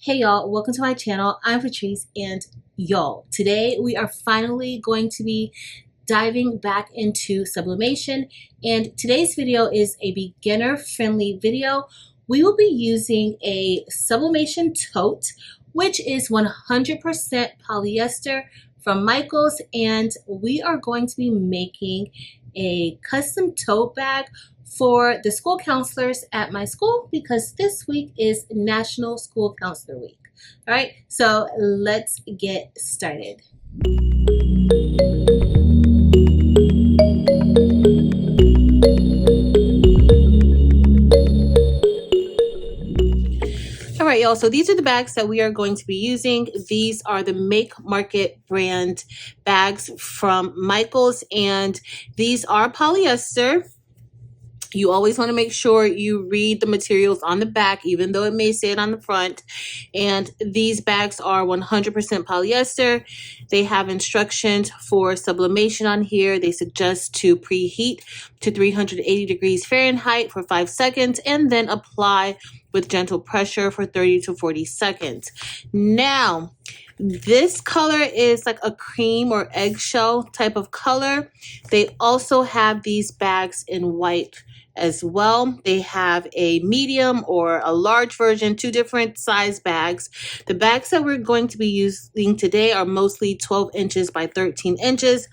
Hey y'all, welcome to my channel. I'm Patrice, and y'all, today we are finally going to be diving back into sublimation, and today's video is a beginner friendly video. We will be using a sublimation tote, which is 100% polyester from Michaels, and we are going to be making a custom tote bag for the school counselors at my school because this week is National School Counselor Week. All right, so let's get started. All right, y'all, so these are the bags that we are going to be using. These are the Make Market brand bags from Michaels, and these are polyester. You always want to make sure you read the materials on the back, even though it may say it on the front. And these bags are 100% polyester. They have instructions for sublimation on here. They suggest to preheat to 380 degrees Fahrenheit for 5 seconds and then apply with gentle pressure for 30 to 40 seconds. Now, this color is like a cream or eggshell type of color. They also have these bags in white as well. They have a medium or a large version, two different size bags. The bags that we're going to be using today are mostly 12 inches by 13 inches.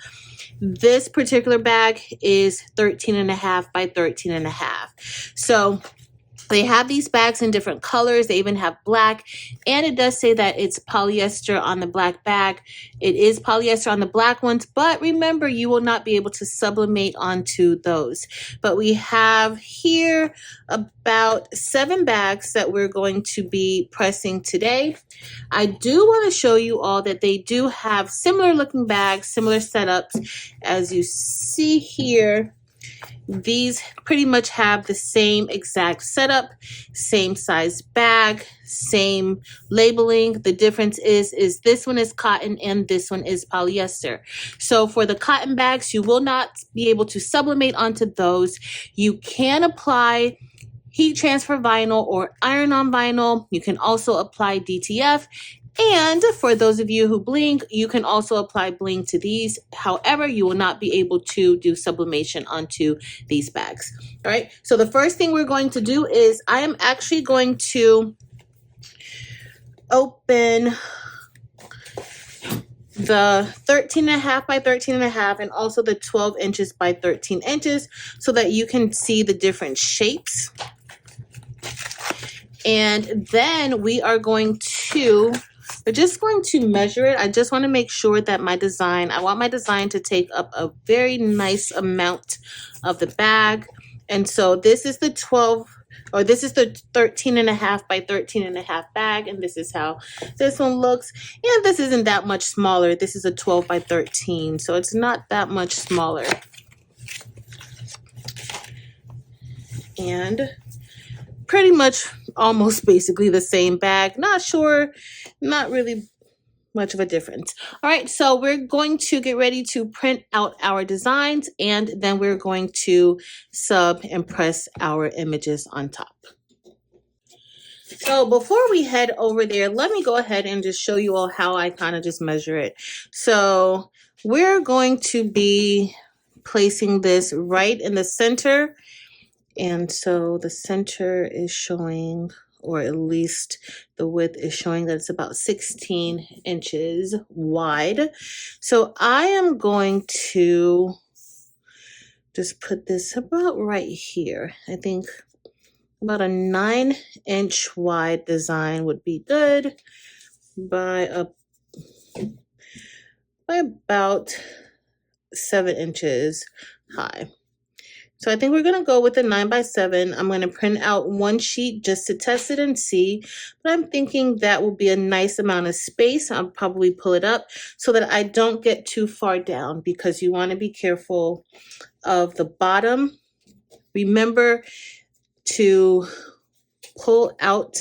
This particular bag is 13.5 by 13.5. So they have these bags in different colors. They even have black, and it does say that it's polyester on the black bag. It is polyester on the black ones, but remember, you will not be able to sublimate onto those. But we have here about 7 bags that we're going to be pressing today. I do want to show you all that they do have similar looking bags, similar setups. As you see here, these pretty much have the same exact setup, same size bag, same labeling. The difference is this one is cotton and this one is polyester. So for the cotton bags, you will not be able to sublimate onto those. You can apply heat transfer vinyl or iron-on vinyl. You can also apply DTF. And for those of you who bling, you can also apply bling to these. However, you will not be able to do sublimation onto these bags. All right, so the first thing we're going to do is I am actually going to open the 13.5 by 13.5 and also the 12 inches by 13 inches so that you can see the different shapes. And then we're just going to measure it. I just want to make sure that I want my design to take up a very nice amount of the bag. And so this is the 13.5 by 13.5 bag, and this is how this one looks. And this isn't that much smaller. This is a 12 by 13, so it's not that much smaller. And pretty much almost basically the same bag. Not really much of a difference. All right, so we're going to get ready to print out our designs, and then we're going to sub and press our images on top. So before we head over there, let me go ahead and just show you all how I kind of just measure it. So we're going to be placing this right in the center. And so the center is showing, or at least the width is showing that it's about 16 inches wide. So I am going to just put this about right here. I think about a 9-inch wide design would be good by about 7 inches high. So I think we're going to go with a 9 by 7. I'm going to print out one sheet just to test it and see. But I'm thinking that will be a nice amount of space. I'll probably pull it up so that I don't get too far down because you want to be careful of the bottom. Remember to pull out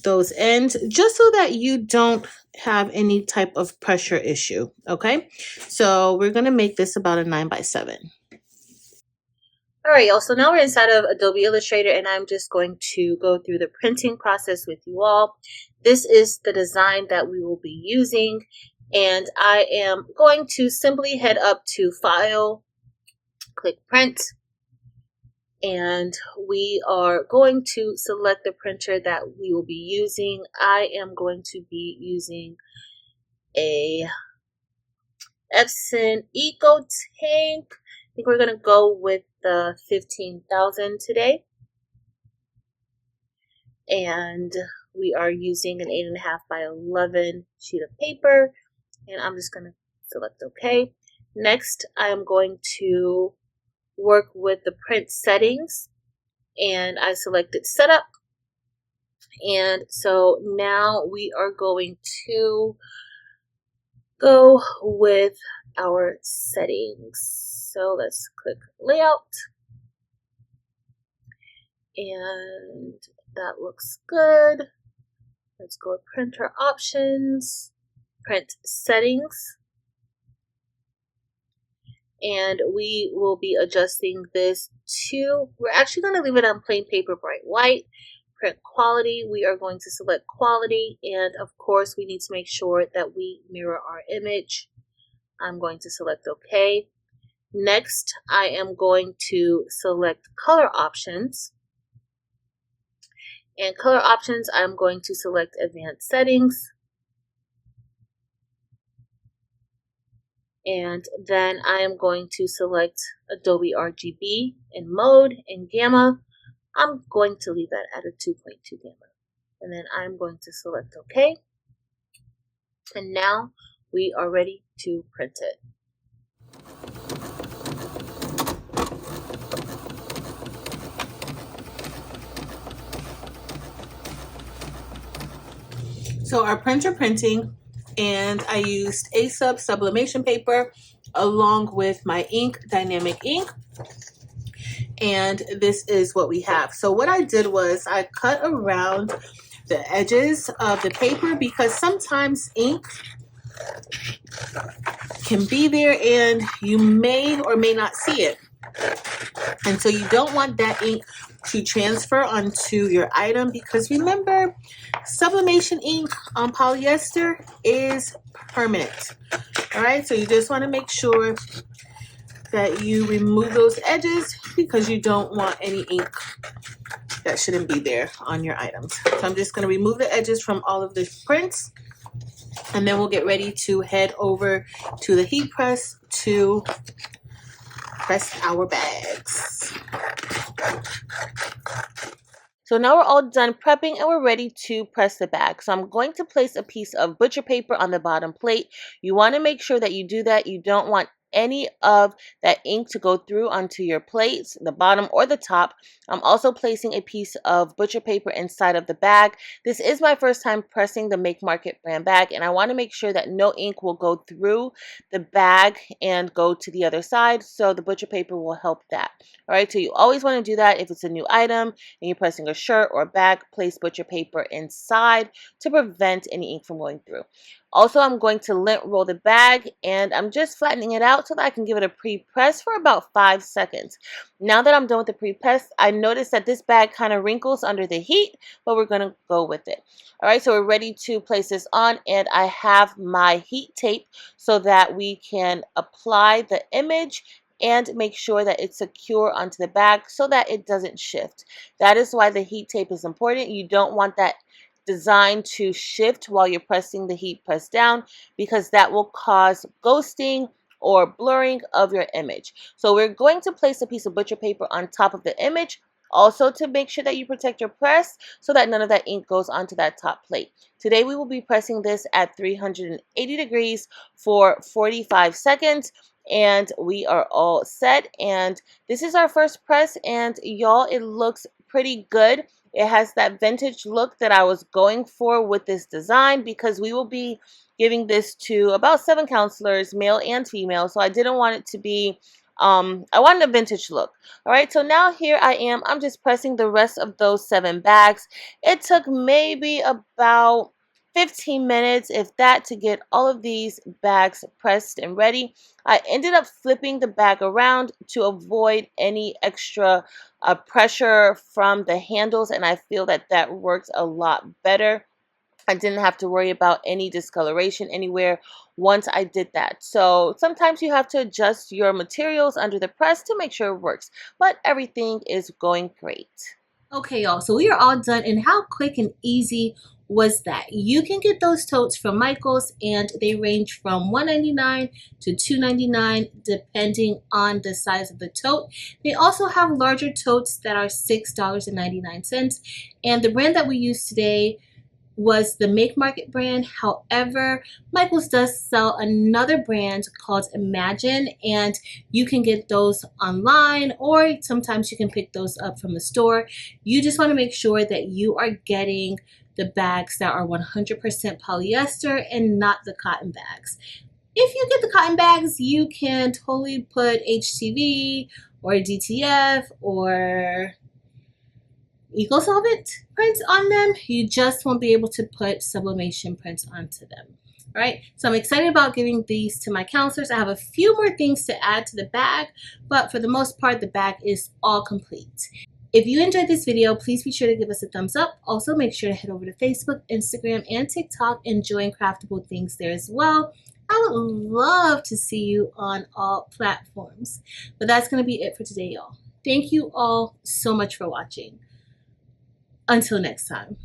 those ends just so that you don't have any type of pressure issue. Okay, so we're going to make this about a 9 by 7. All right, y'all, so now we're inside of Adobe Illustrator, and I'm just going to go through the printing process with you all. This is the design that we will be using, and I am going to simply head up to File, click Print, and we are going to select the printer that we will be using. I am going to be using a Epson Eco Tank. I think we're going to go with the 15,000 today. And we are using an 8.5 by 11 sheet of paper. And I'm just going to select OK. Next, I am going to work with the print settings. And I selected Setup. And so now we are going to go with our settings. So let's click Layout. And that looks good. Let's go with Printer Options, Print Settings. And we will be adjusting this to, we're actually going to leave it on plain paper bright white. Print quality, we are going to select quality, and of course we need to make sure that we mirror our image. I'm going to select OK. Next, I am going to select color options. And color options, I'm going to select advanced settings. And then I am going to select Adobe RGB in mode and gamma. I'm going to leave that at a 2.2 gamma. And then I'm going to select OK. And now we are ready to print it. So our printer printing, and I used Sublimation paper along with my ink, dynamic ink. And this is what we have. So what I did was I cut around the edges of the paper because sometimes ink can be there and you may or may not see it. And so you don't want that ink to transfer onto your item because remember, sublimation ink on polyester is permanent. All right, so you just want to make sure that you remove those edges because you don't want any ink that shouldn't be there on your items. So I'm just going to remove the edges from all of the prints, and then we'll get ready to head over to the heat press to press our bags. So now we're all done prepping and we're ready to press the bag. So I'm going to place a piece of butcher paper on the bottom plate. You want to make sure that you do that. You don't want any of that ink to go through onto your plates, the bottom or the top. I'm also placing a piece of butcher paper inside of the bag. This is my first time pressing the Make Market brand bag, and I want to make sure that no ink will go through the bag and go to the other side, so the butcher paper will help that. All right, so you always want to do that if it's a new item and you're pressing a shirt or a bag, place butcher paper inside to prevent any ink from going through. Also, I'm going to lint roll the bag, and I'm just flattening it out so that I can give it a pre-press for about 5 seconds. Now that I'm done with the pre-press, I noticed that this bag kind of wrinkles under the heat, but we're going to go with it. All right, so we're ready to place this on, and I have my heat tape so that we can apply the image and make sure that it's secure onto the bag so that it doesn't shift. That is why the heat tape is important. You don't want that design to shift while you're pressing the heat press down, because that will cause ghosting or blurring of your image. So we're going to place a piece of butcher paper on top of the image, also to make sure that you protect your press so that none of that ink goes onto that top plate. Today we will be pressing this at 380 degrees for 45 seconds. And we are all set, and this is our first press, and y'all, it looks pretty good. It has that vintage look that I was going for with this design, because we will be giving this to about 7 counselors, male and female, so I didn't want it to be I wanted a vintage look. All right, so now here I am. I'm just pressing the rest of those 7 bags. It took maybe about 15 minutes, if that, to get all of these bags pressed and ready. I ended up flipping the bag around to avoid any extra pressure from the handles, and I feel that that works a lot better. I didn't have to worry about any discoloration anywhere once I did that. So sometimes you have to adjust your materials under the press to make sure it works, but everything is going great. Okay, y'all, so we are all done, and how quick and easy was that? You can get those totes from Michaels, and they range from $1.99 to $2.99 depending on the size of the tote. They also have larger totes that are $6.99, and the brand that we use today was the Make Market brand. However, Michaels does sell another brand called Imagine, and you can get those online, or sometimes you can pick those up from the store. You just want to make sure that you are getting the bags that are 100% polyester and not the cotton bags. If you get the cotton bags, you can totally put HTV or DTF or eco solvent prints on them. You just won't be able to put sublimation prints onto them. All right, so I'm excited about giving these to my counselors. I have a few more things to add to the bag, but for the most part, the bag is all complete. If you enjoyed this video, please be sure to give us a thumbs up. Also, make sure to head over to Facebook, Instagram, and TikTok and join Craftable Things there as well. I would love to see you on all platforms. But that's going to be it for today, y'all. Thank you all so much for watching. Until next time.